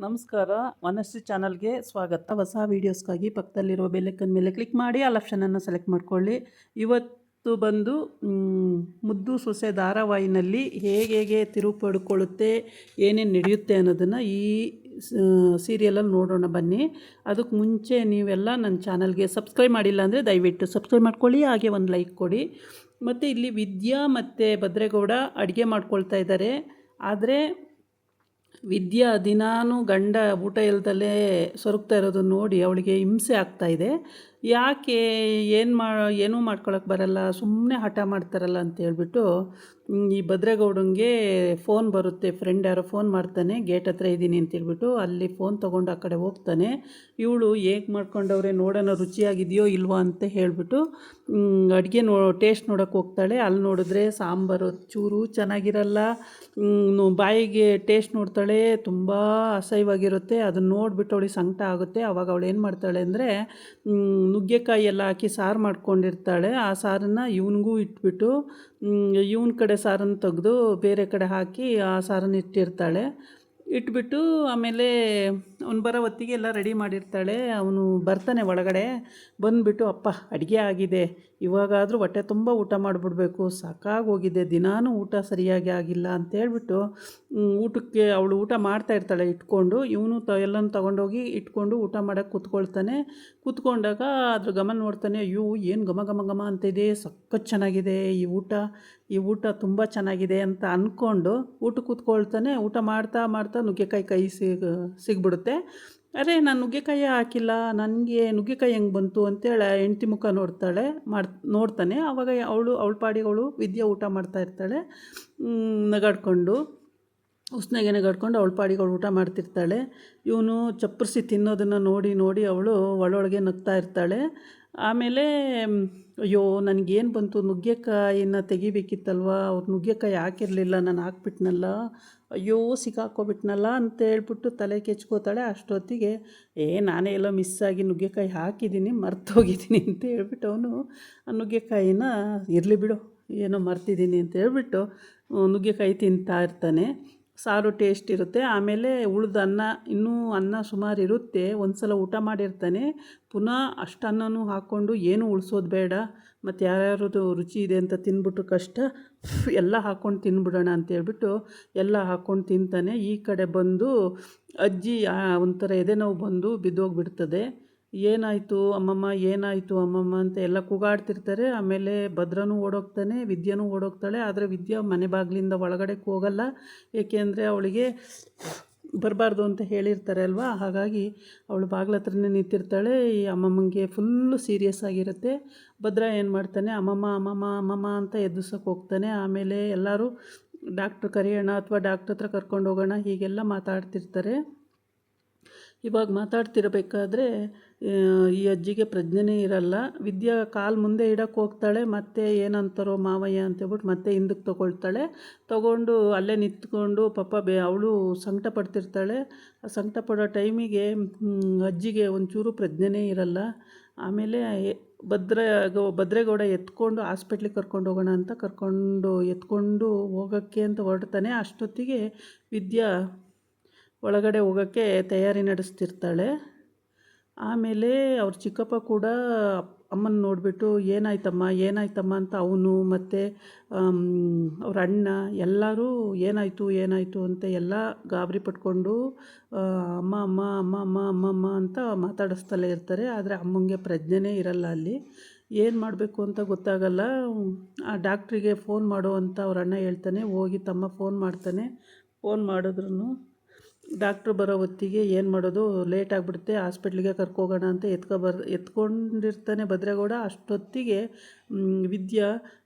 ನಮಸ್ಕಾರ. ವನಶ್ರೀ ಚಾನಲ್ಗೆ ಸ್ವಾಗತ. ಹೊಸ ವೀಡಿಯೋಸ್ಗಾಗಿ ಪಕ್ಕದಲ್ಲಿರುವ ಬೆಲ್ಲೈಕನ್ ಮೇಲೆ ಕ್ಲಿಕ್ ಮಾಡಿ ಆಲ್ ಆಪ್ಷನನ್ನು ಸೆಲೆಕ್ಟ್ ಮಾಡ್ಕೊಳ್ಳಿ. ಇವತ್ತು ಬಂದು ಮುದ್ದು ಸೊಸೆ ಧಾರಾವಾಹಿನಲ್ಲಿ ಹೇಗೆ ತಿರುವು ಪಡ್ಕೊಳ್ಳುತ್ತೆ, ಏನೇನು ನಡೆಯುತ್ತೆ ಅನ್ನೋದನ್ನು ಈ ಸೀರಿಯಲಲ್ಲಿ ನೋಡೋಣ ಬನ್ನಿ. ಅದಕ್ಕೆ ಮುಂಚೆ ನೀವೆಲ್ಲ ನನ್ನ ಚಾನಲ್ಗೆ ಸಬ್ಸ್ಕ್ರೈಬ್ ಮಾಡಿಲ್ಲ ಅಂದರೆ ದಯವಿಟ್ಟು ಸಬ್ಸ್ಕ್ರೈಬ್ ಮಾಡ್ಕೊಳ್ಳಿ, ಹಾಗೆ ಒಂದು ಲೈಕ್ ಕೊಡಿ. ಮತ್ತು ಇಲ್ಲಿ ವಿದ್ಯಾ ಮತ್ತು ಭದ್ರೇಗೌಡ ಅಡುಗೆ ಮಾಡ್ಕೊಳ್ತಾ ಇದ್ದಾರೆ. ಆದರೆ ವಿದ್ಯಾ ದಿನಾನು ಗಂಡ ಊಟ ಇಲ್ದಲೇ ಸೊರಗ್ತಾ ಇರೋದನ್ನು ನೋಡಿ ಅವಳಿಗೆ ಹಿಂಸೆ ಆಗ್ತಾಯಿದೆ. ಯಾಕೆ ಏನೂ ಮಾಡ್ಕೊಳಕ್ಕೆ ಬರಲ್ಲ, ಸುಮ್ಮನೆ ಹಠ ಮಾಡ್ತಾರಲ್ಲ ಅಂತ ಹೇಳ್ಬಿಟ್ಟು ಈ ಭದ್ರೇಗೌಡಂಗೆ ಫೋನ್ ಬರುತ್ತೆ. ಫ್ರೆಂಡ್ ಯಾರೋ ಫೋನ್ ಮಾಡ್ತಾನೆ, ಗೇಟ್ ಹತ್ರ ಇದ್ದೀನಿ ಅಂತೇಳ್ಬಿಟ್ಟು ಅಲ್ಲಿ ಫೋನ್ ತೊಗೊಂಡು ಆ ಕಡೆ ಹೋಗ್ತಾನೆ. ಇವಳು ಹೇಗೆ ಮಾಡ್ಕೊಂಡವ್ರೆ ನೋಡೋಣ, ರುಚಿಯಾಗಿದೆಯೋ ಇಲ್ವೋ ಅಂತ ಹೇಳಿಬಿಟ್ಟು ಅಡುಗೆ ಟೇಸ್ಟ್ ನೋಡೋಕ್ಕೆ ಹೋಗ್ತಾಳೆ. ಅಲ್ಲಿ ನೋಡಿದ್ರೆ ಸಾಂಬಾರು ಚೂರು ಚೆನ್ನಾಗಿರಲ್ಲ. ಬಾಯಿಗೆ ಟೇಸ್ಟ್ ನೋಡ್ತಾಳೆ, ತುಂಬ ಅಸಹ್ಯವಾಗಿರುತ್ತೆ. ಅದನ್ನು ನೋಡಿಬಿಟ್ಟು ಅವಳಿಗೆ ಸಂಕಟ ಆಗುತ್ತೆ. ಆವಾಗ ಅವಳು ಏನು ಮಾಡ್ತಾಳೆ ಅಂದರೆ ನುಗ್ಗೆಕಾಯಿ ಎಲ್ಲ ಹಾಕಿ ಸಾರು ಮಾಡ್ಕೊಂಡಿರ್ತಾಳೆ. ಆ ಸಾರನ್ನು ಇವನಿಗೂ ಇಟ್ಬಿಟ್ಟು ಇವನ ಕಡೆ ಸಾರನ್ನು ತೆಗೆದು ಬೇರೆ ಕಡೆ ಹಾಕಿ ಆ ಸಾರನ್ನು ಇಟ್ಬಿಟ್ಟು ಆಮೇಲೆ ಅವ್ನು ಬರೋ ಹೊತ್ತಿಗೆ ಎಲ್ಲ ರೆಡಿ ಮಾಡಿರ್ತಾಳೆ. ಅವನು ಬರ್ತಾನೆ ಒಳಗಡೆ. ಬಂದುಬಿಟ್ಟು ಅಪ್ಪ ಅಡುಗೆ ಆಗಿದೆ, ಇವಾಗಾದರೂ ಹೊಟ್ಟೆ ತುಂಬ ಊಟ ಮಾಡಿಬಿಡ್ಬೇಕು, ಸಾಕಾಗೋಗಿದೆ, ದಿನಾನೂ ಊಟ ಸರಿಯಾಗಿ ಆಗಿಲ್ಲ ಅಂತೇಳ್ಬಿಟ್ಟು ಊಟಕ್ಕೆ ಅವಳು ಊಟ ಮಾಡ್ತಾ ಇರ್ತಾಳೆ ಇಟ್ಕೊಂಡು. ಇವನು ಎಲ್ಲನೂ ತೊಗೊಂಡೋಗಿ ಇಟ್ಕೊಂಡು ಊಟ ಮಾಡೋಕ್ಕೆ ಕೂತ್ಕೊಂಡಾಗ ಅದ್ರ ಗಮನ ನೋಡ್ತಾನೆ. ಅಯ್ಯೋ ಏನು ಘಮ ಘಮ ಘಮ ಅಂತಿದೆ, ಸಖತ್ ಚೆನ್ನಾಗಿದೆ ಈ ಊಟ ತುಂಬ ಚೆನ್ನಾಗಿದೆ ಅಂತ ಅಂದ್ಕೊಂಡು ಊಟಕ್ಕೆ ಕೂತ್ಕೊಳ್ತಾನೆ. ಊಟ ಮಾಡ್ತಾ ನುಗ್ಗೆಕಾಯಿ ಕೈ ಸಿಗ್ಬಿಡುತ್ತೆ. ಅರೆ ನಾನು ನುಗ್ಗೆಕಾಯಿ ಹಾಕಿಲ್ಲ, ನನಗೆ ನುಗ್ಗೆಕಾಯಿ ಹೆಂಗೆ ಬಂತು ಅಂತೇಳಿ ಹೆಂಡ್ತಿ ಮುಖ ನೋಡ್ತಾನೆ. ಆವಾಗ ಅವಳ ಪಾಡಿಗೆ ಅವಳು ವಿದ್ಯೆ ಊಟ ಮಾಡ್ತಾ ಇರ್ತಾಳೆ, ನಗಾಡ್ಕೊಂಡು ಉಸ್ನೆಗೆ ನಗಾಡ್ಕೊಂಡು ಅವಳ ಪಾಡಿಗೆ ಅವಳು ಊಟ ಮಾಡ್ತಿರ್ತಾಳೆ. ಇವನು ಚಪ್ಪರಿಸಿ ತಿನ್ನೋದನ್ನು ನೋಡಿ ಅವಳು ಒಳೊಳಗೆ ನಗ್ತಾ ಇರ್ತಾಳೆ. ಆಮೇಲೆ ಅಯ್ಯೋ ನನಗೇನು ಬಂತು, ನುಗ್ಗೆಕಾಯಿನ ತೆಗಿಬೇಕಿತ್ತಲ್ವ, ಅವ್ರು ನುಗ್ಗೆಕಾಯಿ ಹಾಕಿರಲಿಲ್ಲ, ನಾನು ಹಾಕ್ಬಿಟ್ನಲ್ಲ, ಅಯ್ಯೋ ಸಿಕ್ಕಾಕ್ಕೊಬಿಟ್ನಲ್ಲ ಅಂತ ಹೇಳ್ಬಿಟ್ಟು ತಲೆ ಕೆಚ್ಕೋತಾಳೆ. ಅಷ್ಟೊತ್ತಿಗೆ ನಾನೇ ಎಲ್ಲೋ ಮಿಸ್ಸಾಗಿ ನುಗ್ಗೆಕಾಯಿ ಹಾಕಿದ್ದೀನಿ, ಮರ್ತೋಗಿದ್ದೀನಿ ಅಂತ ಹೇಳ್ಬಿಟ್ಟು ಅವನು ಆ ನುಗ್ಗೆಕಾಯಿನ ಇರಲಿ ಬಿಡು ಏನೋ ಮರ್ತಿದ್ದೀನಿ ಅಂತ ಹೇಳ್ಬಿಟ್ಟು ನುಗ್ಗೆಕಾಯಿ ತಿಂತಾ ಇರ್ತಾನೆ. ಸಾರು ಟೇಸ್ಟ್ ಇರುತ್ತೆ. ಆಮೇಲೆ ಉಳಿದ ಇನ್ನೂ ಅನ್ನ ಸುಮಾರು ಇರುತ್ತೆ. ಒಂದು ಸಲ ಊಟ ಮಾಡಿರ್ತಾನೆ, ಪುನಃ ಅಷ್ಟು ಅನ್ನನೂ ಹಾಕ್ಕೊಂಡು ಏನೂ ಉಳಿಸೋದು ಬೇಡ, ಮತ್ತು ಯಾರ್ಯಾರದು ರುಚಿ ಇದೆ ಅಂತ ತಿಂದ್ಬಿಟ್ಟು ಕಷ್ಟ, ಎಲ್ಲ ಹಾಕ್ಕೊಂಡು ತಿಂದ್ಬಿಡೋಣ ಅಂತೇಳ್ಬಿಟ್ಟು ಎಲ್ಲ ಹಾಕ್ಕೊಂಡು ತಿಂತಾನೆ. ಈ ಕಡೆ ಬಂದು ಅಜ್ಜಿ ಒಂಥರ ಎದೆನೋವು ಬಂದು ಬಿದ್ದೋಗ್ಬಿಡ್ತದೆ. ಏನಾಯಿತು ಅಮ್ಮಮ್ಮ ಅಂತ ಎಲ್ಲ ಕೂಗಾಡ್ತಿರ್ತಾರೆ. ಆಮೇಲೆ ಭದ್ರನೂ ಓಡೋಗ್ತಾನೆ, ವಿದ್ಯಾನೂ ಓಡೋಗ್ತಾಳೆ. ಆದರೆ ವಿದ್ಯಾ ಮನೆ ಬಾಗಿಲಿಂದ ಒಳಗಡೆ ಹೋಗಲ್ಲ, ಏಕೆಂದರೆ ಅವಳಿಗೆ ಬರಬಾರ್ದು ಅಂತ ಹೇಳಿರ್ತಾರೆ ಅಲ್ವಾ. ಹಾಗಾಗಿ ಅವಳು ಬಾಗಿಲ ಹತ್ರನೇ ನಿಂತಿರ್ತಾಳೆ. ಈ ಅಮ್ಮಮ್ಮಂಗೆ ಫುಲ್ಲು ಸೀರಿಯಸ್ ಆಗಿರುತ್ತೆ. ಭದ್ರ ಏನು ಮಾಡ್ತಾನೆ, ಅಮ್ಮಮ್ಮ ಅಂತ ಎದುರ್ಸೋಕೆ ಹೋಗ್ತಾನೆ. ಆಮೇಲೆ ಎಲ್ಲರೂ ಡಾಕ್ಟ್ರ್ ಕರೆಯೋಣ ಅಥವಾ ಡಾಕ್ಟ್ರ್ ಹತ್ರ ಕರ್ಕೊಂಡು ಹೋಗೋಣ ಹೀಗೆಲ್ಲ ಮಾತಾಡ್ತಿರ್ತಾರೆ. ಇವಾಗ ಮಾತಾಡ್ತಿರಬೇಕಾದ್ರೆ ಈ ಅಜ್ಜಿಗೆ ಪ್ರಜ್ಞೆನೇ ಇರಲ್ಲ. ವಿದ್ಯಾ ಕಾಲು ಮುಂದೆ ಇಡಕ್ಕೆ ಹೋಗ್ತಾಳೆ, ಮತ್ತೆ ಏನಂತಾರೋ ಮಾವಯ್ಯ ಅಂತೇಳ್ಬಿಟ್ಟು ಮತ್ತೆ ಹಿಂದಕ್ಕೆ ತೊಗೊಂಡು ಅಲ್ಲೇ ನಿಂತ್ಕೊಂಡು ಪಾಪ ಅವಳು ಸಂಕಟ ಪಡ್ತಿರ್ತಾಳೆ. ಆ ಸಂಕಟ ಪಡೋ ಟೈಮಿಗೆ ಅಜ್ಜಿಗೆ ಒಂಚೂರು ಪ್ರಜ್ಞೆನೇ ಇರಲ್ಲ. ಆಮೇಲೆ ಭದ್ರೇಗೌಡ ಎತ್ಕೊಂಡು ಹಾಸ್ಪಿಟ್ಲಿಗೆ ಕರ್ಕೊಂಡು ಹೋಗೋಣ ಅಂತ ಎತ್ಕೊಂಡು ಹೋಗೋಕ್ಕೆ ಅಂತ ಹೊರಡ್ತಾನೆ. ಅಷ್ಟೊತ್ತಿಗೆ ವಿದ್ಯಾ ಒಳಗಡೆ ಹೋಗೋಕ್ಕೆ ತಯಾರಿ ನಡೆಸ್ತಿರ್ತಾಳೆ. ಆಮೇಲೆ ಅವ್ರ ಚಿಕ್ಕಪ್ಪ ಕೂಡ ಅಮ್ಮನ ನೋಡಿಬಿಟ್ಟು ಏನಾಯ್ತಮ್ಮ ಅಂತ ಅವನು ಮತ್ತು ಅವ್ರ ಅಣ್ಣ ಎಲ್ಲರೂ ಏನಾಯಿತು ಅಂತ ಎಲ್ಲ ಗಾಬರಿ ಪಟ್ಕೊಂಡು ಅಮ್ಮ ಅಂತ ಮಾತಾಡಿಸ್ತಲೇ ಇರ್ತಾರೆ. ಆದರೆ ಅಮ್ಮಂಗೆ ಪ್ರಜ್ಞೆನೇ ಇರಲ್ಲ. ಅಲ್ಲಿ ಏನು ಮಾಡಬೇಕು ಅಂತ ಗೊತ್ತಾಗಲ್ಲ. ಆ ಡಾಕ್ಟ್ರಿಗೆ ಫೋನ್ ಮಾಡು ಅಂತ ಅವ್ರ ಅಣ್ಣ ಹೇಳ್ತಾನೆ. ಹೋಗಿ ತಮ್ಮ ಫೋನ್ ಮಾಡ್ತಾನೆ. ಫೋನ್ ಮಾಡಿದ್ರೂ ಡಾಕ್ಟ್ರು ಬರೋ ಹೊತ್ತಿಗೆ ಏನು ಮಾಡೋದು, ಲೇಟ್ ಆಗಿಬಿಡುತ್ತೆ, ಹಾಸ್ಪಿಟ್ಲಿಗೆ ಕರ್ಕೋಗೋಣ ಅಂತ ಎತ್ಕೊಂಡಿರ್ತಾನೆ ಭದ್ರೇಗೌಡ. ಅಷ್ಟೊತ್ತಿಗೆ ವಿದ್ಯಾ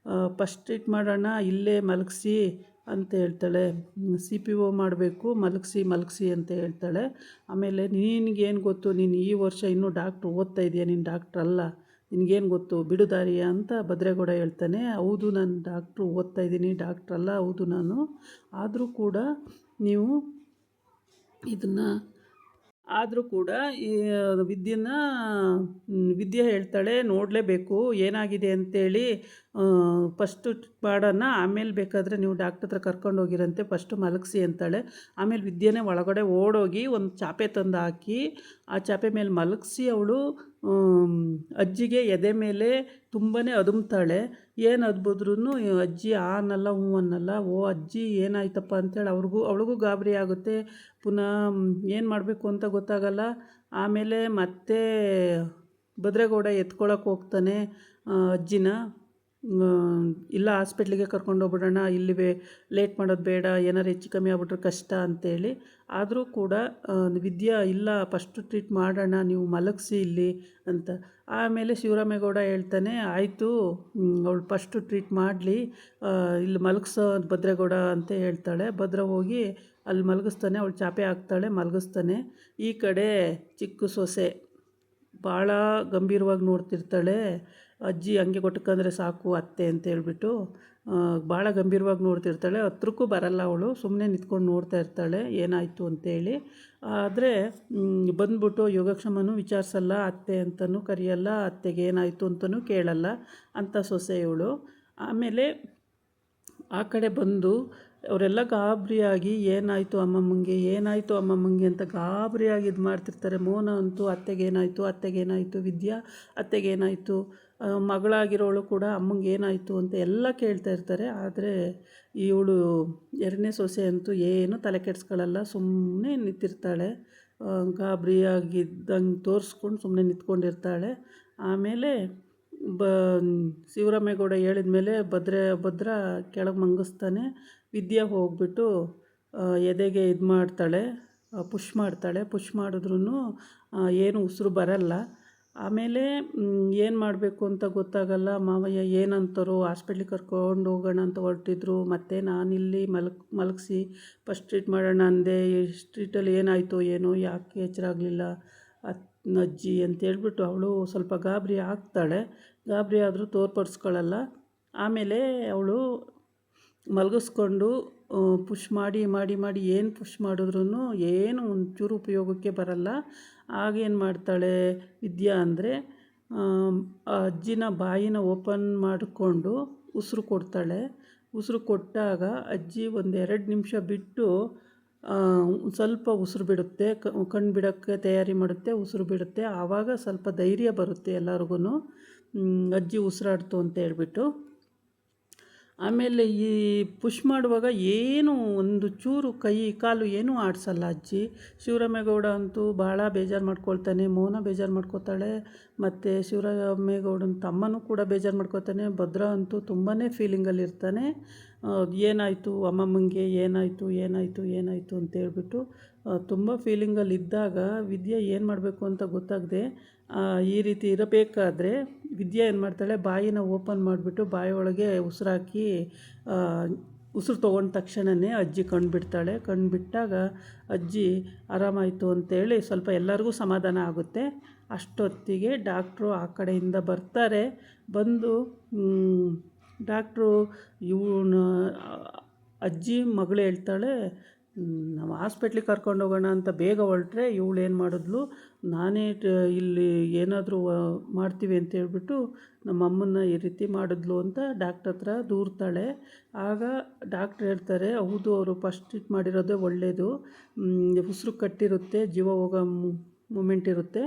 ಫಸ್ಟ್ ಟ್ರೀಟ್ ಮಾಡೋಣ, ಇಲ್ಲೇ ಮಲಗಿಸಿ ಅಂತ ಹೇಳ್ತಾಳೆ. CPO ಮಾಡಬೇಕು, ಮಲಗಿಸಿ ಅಂತ ಹೇಳ್ತಾಳೆ. ಆಮೇಲೆ ನಿನಗೇನು ಗೊತ್ತು, ನೀನು ಈ ವರ್ಷ ಇನ್ನೂ ಡಾಕ್ಟ್ರು ಓದ್ತಾ ಇದೆಯಾ, ನೀನು ಡಾಕ್ಟ್ರ್ ಅಲ್ಲ, ನಿನಗೇನು ಗೊತ್ತು, ಬಿಡುದಾರಿಯಾ ಅಂತ ಭದ್ರೇಗೌಡ ಹೇಳ್ತಾನೆ. ಹೌದು, ನಾನು ಡಾಕ್ಟ್ರು ಓದ್ತಾ ಇದ್ದೀನಿ, ಡಾಕ್ಟ್ರಲ್ಲ ಹೌದು ನಾನು, ಆದರೂ ಕೂಡ ನೀವು ಆದರೂ ಕೂಡ ಈ ವಿದ್ಯೆ ಹೇಳ್ತಾಳೆ, ನೋಡಲೇಬೇಕು ಏನಾಗಿದೆ ಅಂತೇಳಿ. ಫಸ್ಟು ಮಾಡೋಣ, ಆಮೇಲೆ ಬೇಕಾದರೆ ನೀವು ಡಾಕ್ಟ್ರ್ ಹತ್ರ ಕರ್ಕೊಂಡು ಹೋಗಿರಂತೆ, ಫಸ್ಟು ಮಲಗಿಸಿ ಅಂತಾಳೆ. ಆಮೇಲೆ ವಿದ್ಯೆನೇ ಒಳಗಡೆ ಓಡೋಗಿ ಒಂದು ಚಾಪೆ ತಂದು ಹಾಕಿ ಆ ಚಾಪೆ ಮೇಲೆ ಮಲಗಿಸಿ ಅವಳು ಅಜ್ಜಿಗೆ ಎದೆ ಮೇಲೆ ತುಂಬಾ ಅದುಮ್ತಾಳೆ. ಏನು ಅದ್ಬಿದ್ರೂ ಅಜ್ಜಿ ಅನ್ನಲ್ಲ ಹ್ಞೂ ಅನ್ನಲ್ಲ. ಓ ಅಜ್ಜಿ ಏನಾಯ್ತಪ್ಪ ಅಂತೇಳಿ ಅವಳಿಗೂ ಗಾಬರಿ ಆಗುತ್ತೆ. ಪುನಃ ಏನು ಮಾಡಬೇಕು ಅಂತ ಗೊತ್ತಾಗಲ್ಲ. ಆಮೇಲೆ ಮತ್ತೆ ಭದ್ರೇಗೌಡ ಎತ್ಕೊಳಕ್ಕೆ ಹೋಗ್ತಾನೆ ಅಜ್ಜಿನ. ಇಲ್ಲ ಹಾಸ್ಪಿಟ್ಲಿಗೆ ಕರ್ಕೊಂಡು ಹೋಗ್ಬಿಡೋಣ, ಇಲ್ಲಿ ಲೇಟ್ ಮಾಡೋದು ಬೇಡ, ಏನಾರು ಹೆಚ್ಚು ಕಮ್ಮಿ ಆಗ್ಬಿಟ್ರೆ ಕಷ್ಟ ಅಂತೇಳಿ. ಆದರೂ ಕೂಡ ವಿದ್ಯಾ ಇಲ್ಲ ಫಸ್ಟು ಟ್ರೀಟ್ ಮಾಡೋಣ, ನೀವು ಮಲಗಿಸಿ ಇಲ್ಲಿ ಅಂತ. ಆಮೇಲೆ ಶಿವರಾಮೇಗೌಡ ಹೇಳ್ತಾನೆ, ಆಯಿತು ಅವಳು ಫಸ್ಟು ಟ್ರೀಟ್ ಮಾಡಲಿ, ಇಲ್ಲಿ ಮಲಗಿಸೋ ಭದ್ರೇಗೌಡ ಅಂತ ಹೇಳ್ತಾಳೆ. ಭದ್ರ ಹೋಗಿ ಅಲ್ಲಿ ಮಲಗಿಸ್ತಾನೆ, ಅವಳು ಚಾಪೆ ಹಾಕ್ತಾಳೆ, ಮಲಗಿಸ್ತಾನೆ. ಈ ಕಡೆ ಚಿಕ್ಕ ಸೊಸೆ ಭಾಳ ಗಂಭೀರವಾಗಿ ನೋಡ್ತಿರ್ತಾಳೆ. ಅಜ್ಜಿ ಹಂಗೆ ಕೊಟ್ಟಕ್ಕಂದರೆ ಸಾಕು ಅತ್ತೆ ಅಂತ ಹೇಳ್ಬಿಟ್ಟು ಭಾಳ ಗಂಭೀರವಾಗಿ ನೋಡ್ತಿರ್ತಾಳೆ. ಹತ್ರಕ್ಕೂ ಬರಲ್ಲ ಅವಳು, ಸುಮ್ಮನೆ ನಿಂತ್ಕೊಂಡು ನೋಡ್ತಾ ಇರ್ತಾಳೆ ಏನಾಯಿತು ಅಂತೇಳಿ. ಆದರೆ ಬಂದ್ಬಿಟ್ಟು ಯೋಗಕ್ಷೇಮನೂ ವಿಚಾರಿಸಲ್ಲ, ಅತ್ತೆ ಅಂತಲೂ ಕರೆಯಲ್ಲ, ಅತ್ತೆಗೆ ಏನಾಯಿತು ಅಂತಲೂ ಕೇಳಲ್ಲ ಅಂಥ ಸೊಸೆ ಇವಳು. ಆಮೇಲೆ ಆ ಕಡೆ ಬಂದು ಅವರೆಲ್ಲ ಗಾಬರಿಯಾಗಿ ಏನಾಯಿತು ಅಮ್ಮಮ್ಮಂಗೆ ಅಂತ ಗಾಬರಿಯಾಗಿ ಇದು ಮಾಡ್ತಿರ್ತಾರೆ. ಮೋನ ಅಂತೂ ಅತ್ತೆಗೇನಾಯಿತು, ವಿದ್ಯಾ ಅತ್ತೆಗೇನಾಯಿತು, ಮಗಳಾಗಿರೋಳು ಕೂಡ ಅಮ್ಮಂಗೆ ಏನಾಯಿತು ಅಂತ ಎಲ್ಲ ಕೇಳ್ತಾ ಇರ್ತಾರೆ. ಆದರೆ ಇವಳು ಎರಡನೇ ಸೊಸೆ ಅಂತೂ ಏನು ತಲೆ ಕೆಡಿಸ್ಕೊಳ್ಳಲ್ಲ, ಸುಮ್ಮನೆ ನಿಂತಿರ್ತಾಳೆ. ಗಾಬರಿಯಾಗಿದ್ದಂಗೆ ತೋರಿಸ್ಕೊಂಡು ಸುಮ್ಮನೆ ನಿಂತ್ಕೊಂಡಿರ್ತಾಳೆ. ಆಮೇಲೆ ಶಿವರಾಮೇಗೌಡ ಹೇಳಿದ ಮೇಲೆ ಭದ್ರ ಕೆಳಗೆ ಮಂಗಿಸ್ತಾನೆ. ವಿದ್ಯಾ ಹೋಗ್ಬಿಟ್ಟು ಎದೆಗೆ ಇದು ಮಾಡ್ತಾಳೆ, ಪುಷ್ ಮಾಡಿದ್ರೂ ಏನು ಉಸಿರು ಬರಲ್ಲ. ಆಮೇಲೆ ಏನು ಮಾಡಬೇಕು ಅಂತ ಗೊತ್ತಾಗಲ್ಲ. ಮಾವಯ್ಯ ಏನಂತಾರೋ ಹಾಸ್ಪಿಟ್ಲಿಗೆ ಕರ್ಕೊಂಡು ಹೋಗೋಣ ಅಂತ ಹೊರಟಿದ್ರು. ಮತ್ತು ನಾನಿಲ್ಲಿ ಮಲಗಿಸಿ ಫಸ್ಟ್ ಟ್ರೀಟ್ ಮಾಡೋಣ ಅಂದೆ. ಟ್ರೀಟಲ್ಲಿ ಏನಾಯಿತೋ ಏನೋ, ಯಾಕೆ ಎಚ್ಚರ ಆಗಲಿಲ್ಲ ಅಜ್ಜಿ ಅಂತೇಳ್ಬಿಟ್ಟು ಅವಳು ಸ್ವಲ್ಪ ಗಾಬರಿ ಆಗ್ತಾಳೆ. ಗಾಬರಿ ಆದರೂ ತೋರ್ಪಡಿಸ್ಕೊಳ್ಳಲ್ಲ. ಆಮೇಲೆ ಅವಳು ಮಲಗಿಸ್ಕೊಂಡು ಪುಷ್ ಮಾಡಿ ಏನು ಪುಷ್ ಮಾಡಿದ್ರೂ ಏನು ಒಂಚೂರು ಉಪಯೋಗಕ್ಕೆ ಬರಲ್ಲ. ಆಗೇನು ಮಾಡ್ತಾಳೆ ವಿದ್ಯಾ ಅಂದರೆ ಅಜ್ಜಿನ ಬಾಯಿನ ಓಪನ್ ಮಾಡಿಕೊಂಡು ಉಸಿರು ಕೊಡ್ತಾಳೆ. ಉಸಿರು ಕೊಟ್ಟಾಗ ಅಜ್ಜಿ ಒಂದು 2 ನಿಮಿಷ ಬಿಟ್ಟು ಸ್ವಲ್ಪ ಉಸಿರು ಬಿಡುತ್ತೆ, ಕಣ್ಣು ಬಿಡೋಕ್ಕೆ ತಯಾರಿ ಮಾಡುತ್ತೆ, ಉಸಿರು ಬಿಡುತ್ತೆ. ಆವಾಗ ಸ್ವಲ್ಪ ಧೈರ್ಯ ಬರುತ್ತೆ ಎಲ್ಲರಿಗೂ, ಅಜ್ಜಿ ಉಸಿರಾಡ್ತು ಅಂತ ಹೇಳ್ಬಿಟ್ಟು. ಆಮೇಲೆ ಈ ಪುಷ್ ಮಾಡುವಾಗ ಏನು ಒಂದು ಚೂರು ಕೈ ಕಾಲು ಏನೂ ಆಡಿಸಲ್ಲ ಅಜ್ಜಿ. ಶಿವರಾಮೇಗೌಡ ಅಂತೂ ಭಾಳ ಬೇಜಾರು ಮಾಡ್ಕೊಳ್ತಾನೆ, ಮೋನ ಬೇಜಾರು ಮಾಡ್ಕೊತಾಳೆ, ಮತ್ತು ಶಿವರಾಮೇಗೌಡನ ತಮ್ಮನೂ ಕೂಡ ಬೇಜಾರು ಮಾಡ್ಕೊತಾನೆ. ಭದ್ರ ಅಂತೂ ತುಂಬಾ ಫೀಲಿಂಗಲ್ಲಿರ್ತಾನೆ. ಏನಾಯಿತು ಅಮ್ಮಮ್ಮಂಗೆ ಏನಾಯಿತು ಅಂತೇಳ್ಬಿಟ್ಟು ತುಂಬ ಫೀಲಿಂಗಲ್ಲಿದ್ದಾಗ ವಿದ್ಯಾ ಏನು ಮಾಡಬೇಕು ಅಂತ ಗೊತ್ತಾಗದೆ ಈ ರೀತಿ ಇರಬೇಕಾದ್ರೆ ವಿದ್ಯಾ ಏನು ಮಾಡ್ತಾಳೆ, ಬಾಯಿನ ಓಪನ್ ಮಾಡಿಬಿಟ್ಟು ಬಾಯಿಯೊಳಗೆ ಉಸಿರಾಕಿ ಉಸಿರು ತೊಗೊಂಡ ತಕ್ಷಣವೇ ಅಜ್ಜಿ ಕಣ್ಬಿಡ್ತಾಳೆ. ಕಣ್ಬಿಟ್ಟಾಗ ಅಜ್ಜಿ ಆರಾಮಾಯಿತು ಅಂತೇಳಿ ಸ್ವಲ್ಪ ಎಲ್ಲರಿಗೂ ಸಮಾಧಾನ ಆಗುತ್ತೆ. ಅಷ್ಟೊತ್ತಿಗೆ ಡಾಕ್ಟ್ರು ಆ ಕಡೆಯಿಂದ ಬರ್ತಾರೆ. ಬಂದು ಡಾಕ್ಟ್ರು ಅಜ್ಜಿ ಮಗಳು ಹೇಳ್ತಾಳೆ, ನಾವು ಹಾಸ್ಪಿಟ್ಲಿಗೆ ಕರ್ಕೊಂಡು ಹೋಗೋಣ ಅಂತ ಬೇಗ ಹೊರಟ್ರೆ ಇವಳು ಏನು ಮಾಡಿದ್ಲು, ನಾನೇ ಇಲ್ಲಿ ಏನಾದರೂ ಮಾಡ್ತೀವಿ ಅಂತ ಹೇಳ್ಬಿಟ್ಟು ನಮ್ಮ ಅಮ್ಮನ್ನ ಈ ರೀತಿ ಮಾಡಿದ್ಲು ಅಂತ ಡಾಕ್ಟ್ರ್ ಹತ್ರ ದೂರ್ತಾಳೆ. ಆಗ ಡಾಕ್ಟ್ರ್ ಹೇಳ್ತಾರೆ, ಹೌದು ಅವರು ಫಸ್ಟ್ ಟ್ರೀಟ್ ಮಾಡಿರೋದೇ ಒಳ್ಳೆಯದು, ಉಸಿರು ಕಟ್ಟಿರುತ್ತೆ, ಜೀವ ಹೋಗೋ ಮೂಮೆಂಟ್ ಇರುತ್ತೆ,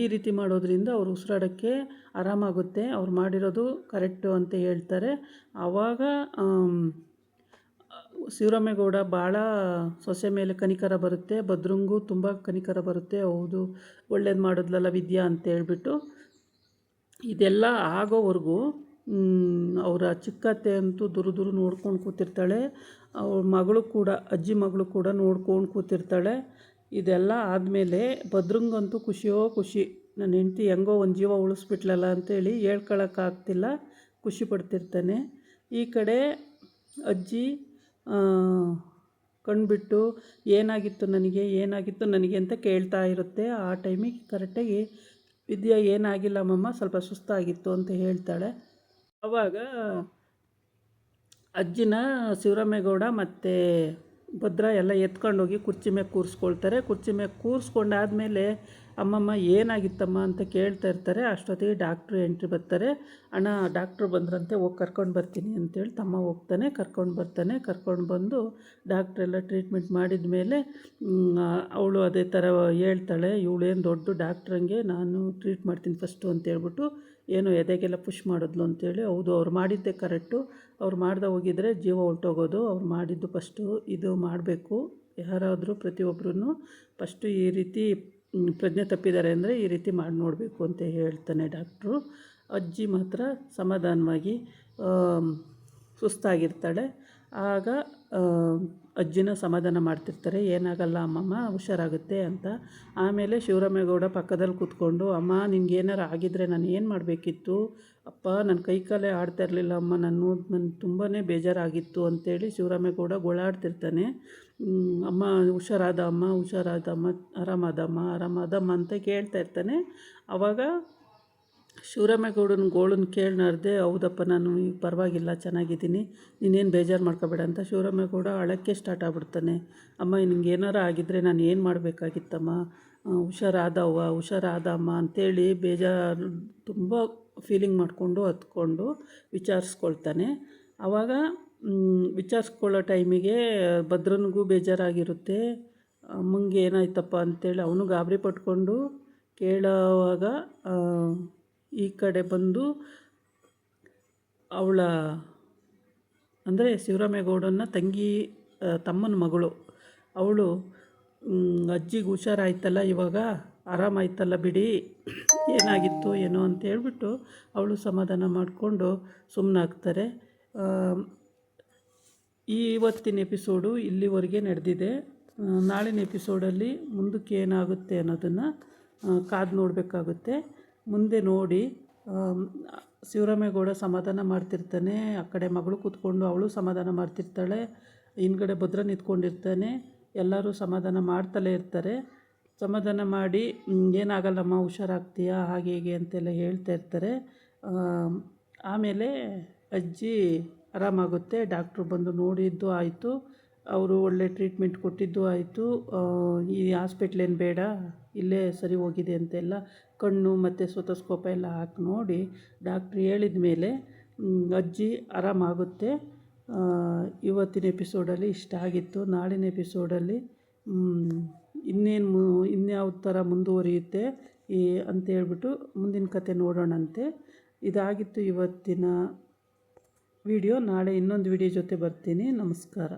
ಈ ರೀತಿ ಮಾಡೋದ್ರಿಂದ ಅವ್ರು ಉಸಿರಾಡೋಕ್ಕೆ ಆರಾಮಾಗುತ್ತೆ, ಅವ್ರು ಮಾಡಿರೋದು ಕರೆಕ್ಟು ಅಂತ ಹೇಳ್ತಾರೆ. ಆವಾಗ ಶಿವರಾಮೇಗೌಡ ಭಾಳ ಸೊಸೆ ಮೇಲೆ ಕನಿಕರ ಬರುತ್ತೆ, ಭದ್ರಂಗೂ ತುಂಬ ಕನಿಕರ ಬರುತ್ತೆ. ಹೌದು ಒಳ್ಳೇದು ಮಾಡಿದ್ಲಲ್ಲ ವಿದ್ಯಾ ಅಂತ ಹೇಳ್ಬಿಟ್ಟು. ಇದೆಲ್ಲ ಆಗೋವರೆಗೂ ಅವರ ಚಿಕ್ಕತ್ತೆ ಅಂತೂ ದುರು ನೋಡ್ಕೊಂಡು ಕೂತಿರ್ತಾಳೆ. ಅವ್ರ ಮಗಳು ಕೂಡ ಅಜ್ಜಿ ಮಗಳು ಕೂಡ ನೋಡ್ಕೊಂಡು ಕೂತಿರ್ತಾಳೆ. ಇದೆಲ್ಲ ಆದಮೇಲೆ ಭದ್ರಂಗಂತೂ ಖುಷಿ, ನನ್ನ ಹೆಂಡತಿ ಹೆಂಗೋ ಒಂದು ಜೀವ ಉಳಿಸ್ಬಿಟ್ಲಲ್ಲ ಅಂತೇಳಿ ಹೇಳ್ಕೊಳಕ್ಕಾಗ್ತಿಲ್ಲ, ಖುಷಿ ಪಡ್ತಿರ್ತಾನೆ. ಈ ಕಡೆ ಅಜ್ಜಿ ಕಣ್ಬಿಟ್ಟು ಏನಾಗಿತ್ತು ನನಗೆ ಅಂತ ಕೇಳ್ತಾ ಇರುತ್ತೆ. ಆ ಟೈಮಿಗೆ ಕರೆಕ್ಟಾಗಿ ವಿದ್ಯಾ ಏನಾಗಿಲ್ಲಮ್ಮಮ್ಮ, ಸ್ವಲ್ಪ ಸುಸ್ತಾಗಿತ್ತು ಅಂತ ಹೇಳ್ತಾಳೆ. ಆವಾಗ ಅಜ್ಜಿನ ಶಿವರಾಮೇಗೌಡ ಮತ್ತು ಭದ್ರ ಎಲ್ಲ ಎತ್ಕೊಂಡೋಗಿ ಕುರ್ಚಿ ಮೇಲೆ ಕೂರಿಸ್ಕೊಳ್ತಾರೆ. ಕುರ್ಚಿ ಮೇಲೆ ಕೂರಿಸ್ಕೊಂಡಾದ್ಮೇಲೆ ಅಮ್ಮಮ್ಮ ಏನಾಗಿತ್ತಮ್ಮ ಅಂತ ಕೇಳ್ತಾ ಇರ್ತಾರೆ. ಅಷ್ಟೊತ್ತಿಗೆ ಡಾಕ್ಟ್ರು ಎಂಟ್ರಿ ಬರ್ತಾರೆ. ಅಣ್ಣ ಡಾಕ್ಟ್ರು ಬಂದ್ರಂತೆ, ಹೋಗಿ ಕರ್ಕೊಂಡು ಬರ್ತೀನಿ ಅಂತೇಳಿ ತಮ್ಮ ಹೋಗ್ತಾನೆ, ಕರ್ಕೊಂಡು ಬರ್ತಾನೆ. ಕರ್ಕೊಂಡು ಬಂದು ಡಾಕ್ಟ್ರೆಲ್ಲ ಟ್ರೀಟ್ಮೆಂಟ್ ಮಾಡಿದ ಮೇಲೆ ಅವಳು ಅದೇ ಥರ ಹೇಳ್ತಾಳೆ, ಇವಳೇನು ದೊಡ್ಡ ಡಾಕ್ಟ್ರಂಗೆ ನಾನು ಟ್ರೀಟ್ ಮಾಡ್ತೀನಿ ಫಸ್ಟು ಅಂತೇಳ್ಬಿಟ್ಟು ಏನೋ ಎದೆಗೆಲ್ಲ ಪುಷ್ ಮಾಡಿದ್ಲು ಅಂತೇಳಿ. ಹೌದು, ಅವ್ರು ಮಾಡಿದ್ದೇ ಕರೆಕ್ಟು. ಅವ್ರು ಮಾಡ್ದೆ ಹೋಗಿದ್ರೆ ಜೀವ ಹೊರ್ಟೋಗೋದು. ಅವ್ರು ಮಾಡಿದ್ದು ಫಸ್ಟು ಇದು ಮಾಡಬೇಕು. ಯಾರಾದರೂ ಪ್ರತಿಯೊಬ್ಬರೂ ಫಸ್ಟು ಈ ರೀತಿ ಪ್ರಜ್ಞೆ ತಪ್ಪಿದ್ದಾರೆ ಅಂದರೆ ಈ ರೀತಿ ಮಾಡಿ ನೋಡಬೇಕು ಅಂತ ಹೇಳ್ತಾನೆ ಡಾಕ್ಟ್ರು. ಅಜ್ಜಿ ಮಾತ್ರ ಸಮಾಧಾನವಾಗಿ ಸುಸ್ತಾಗಿರ್ತಾಳೆ. ಆಗ ಅಜ್ಜಿನ ಸಮಾಧಾನ ಮಾಡ್ತಿರ್ತಾರೆ, ಏನಾಗಲ್ಲ ಅಮ್ಮಮ್ಮ, ಹುಷಾರಾಗುತ್ತೆ ಅಂತ. ಆಮೇಲೆ ಶಿವರಾಮೇಗೌಡ ಪಕ್ಕದಲ್ಲಿ ಕೂತ್ಕೊಂಡು, ಅಮ್ಮ ನಿನ್ಗೇನಾರು ಆಗಿದ್ದರೆ ನಾನು ಏನು ಮಾಡಬೇಕಿತ್ತು ಅಪ್ಪ, ನನ್ನ ಕೈ ಕಾಲೇ ಆಡ್ತಾ ಇರಲಿಲ್ಲ ಅಮ್ಮ, ನನಗೆ ತುಂಬಾ ಬೇಜಾರಾಗಿತ್ತು ಅಂತೇಳಿ ಶಿವರಾಮೇಗೌಡ ಗೋಳಾಡ್ತಿರ್ತಾನೆ. ಅಮ್ಮ ಹುಷಾರಾದಮ್ಮ, ಆರಾಮಾದಮ್ಮ ಅಂತ ಕೇಳ್ತಾ ಇರ್ತಾನೆ. ಆವಾಗ ಶಿವರಾಮೇಗೌಡನ ಗೋಳನ್ನು ಕೇಳ್ನಾರ್ದೆ, ಹೌದಪ್ಪ ನಾನು ಈಗ ಪರವಾಗಿಲ್ಲ, ಚೆನ್ನಾಗಿದ್ದೀನಿ, ನೀನೇನು ಬೇಜಾರು ಮಾಡ್ಕೋಬೇಡ ಅಂತ ಶಿವರಾಮೇಗೌಡ ಅಳಕ್ಕೆ ಸ್ಟಾರ್ಟ್ ಆಗ್ಬಿಡ್ತಾನೆ. ಅಮ್ಮ ನಿಂಗೆ ಏನಾರ ಆಗಿದ್ದರೆ ನಾನು ಏನು ಮಾಡಬೇಕಾಗಿತ್ತಮ್ಮ, ಹುಷಾರಾದಮ್ಮ ಅಂತೇಳಿ ಬೇಜಾರು ತುಂಬ ಫೀಲಿಂಗ್ ಮಾಡಿಕೊಂಡು ಹತ್ಕೊಂಡು ವಿಚಾರಿಸ್ಕೊಳ್ತಾನೆ. ಆವಾಗ ವಿಚಾರಿಸ್ಕೊಳ್ಳೋ ಟೈಮಿಗೆ ಭದ್ರನಿಗೂ ಬೇಜಾರಾಗಿರುತ್ತೆ. ಅಮ್ಮಂಗೆ ಏನಾಯ್ತಪ್ಪ ಅಂತೇಳಿ ಅವನು ಗಾಬರಿ ಪಟ್ಕೊಂಡು ಕೇಳೋವಾಗ ಈ ಕಡೆ ಬಂದು ಅವಳ ಅಂದರೆ ಶಿವರಾಮೇಗೌಡನ ತಮ್ಮನ ಮಗಳು ಅವಳು, ಅಜ್ಜಿಗೆ ಹುಷಾರಾಯ್ತಲ್ಲ, ಇವಾಗ ಆರಾಮಾಯ್ತಲ್ಲ ಬಿಡಿ, ಏನಾಗಿತ್ತು ಏನೋ ಅಂತ ಹೇಳ್ಬಿಟ್ಟು ಅವಳು ಸಮಾಧಾನ ಮಾಡಿಕೊಂಡು ಸುಮ್ಮನಾಗ್ತಾರೆ. ಇವತ್ತಿನ ಎಪಿಸೋಡು ಇಲ್ಲಿವರೆಗೆ ನಡೆದಿದೆ. ನಾಳಿನ ಎಪಿಸೋಡಲ್ಲಿ ಮುಂದಕ್ಕೆ ಏನಾಗುತ್ತೆ ಅನ್ನೋದನ್ನು ಕಾದು ನೋಡಬೇಕಾಗುತ್ತೆ. ಮುಂದೆ ನೋಡಿ. ಶಿವರಾಮೇಗೌಡ ಸಮಾಧಾನ ಮಾಡ್ತಿರ್ತಾನೆ, ಆ ಕಡೆ ಮಗಳು ಕೂತ್ಕೊಂಡು ಅವಳು ಸಮಾಧಾನ ಮಾಡ್ತಿರ್ತಾಳೆ, ಹಿಂದ್ಗಡೆ ಭದ್ರ ನಿಂತ್ಕೊಂಡಿರ್ತಾನೆ. ಎಲ್ಲರೂ ಸಮಾಧಾನ ಮಾಡ್ತಲೇ ಇರ್ತಾರೆ. ಸಮಾಧಾನ ಮಾಡಿ ಏನಾಗಲ್ಲಮ್ಮ, ಹುಷಾರಾಗ್ತೀಯಾ, ಹಾಗೆ ಹೀಗೆ ಅಂತೆಲ್ಲ ಹೇಳ್ತಾ ಇರ್ತಾರೆ. ಆಮೇಲೆ ಅಜ್ಜಿ ಆರಾಮಾಗುತ್ತೆ. ಡಾಕ್ಟ್ರು ಬಂದು ನೋಡಿದ್ದು ಆಯಿತು, ಅವರು ಒಳ್ಳೆ ಟ್ರೀಟ್ಮೆಂಟ್ ಕೊಟ್ಟಿದ್ದು ಆಯಿತು. ಈ ಹಾಸ್ಪಿಟ್ಲೇನು ಬೇಡ, ಇಲ್ಲೇ ಸರಿ ಹೋಗಿದೆ ಅಂತೆಲ್ಲ ಕಣ್ಣು ಮತ್ತು ಸ್ಟೆಥೋಸ್ಕೋಪ್ ಎಲ್ಲ ಹಾಕಿ ನೋಡಿ ಡಾಕ್ಟ್ರು ಹೇಳಿದ ಮೇಲೆ ಅಜ್ಜಿ ಆರಾಮಾಗುತ್ತೆ. ಇವತ್ತಿನ ಎಪಿಸೋಡಲ್ಲಿ ಇಷ್ಟ ಆಗಿತ್ತು. ನಾಳಿನ ಎಪಿಸೋಡಲ್ಲಿ ಇನ್ಯಾವ ಥರ ಮುಂದುವರಿಯುತ್ತೆ ಅಂತೇಳ್ಬಿಟ್ಟು ಮುಂದಿನ ಕತೆ ನೋಡೋಣಂತೆ. ಇದಾಗಿತ್ತು ಇವತ್ತಿನ ವಿಡಿಯೋ. ನಾಳೆ ಇನ್ನೊಂದು ವಿಡಿಯೋ ಜೊತೆ ಬರ್ತೀನಿ. ನಮಸ್ಕಾರ.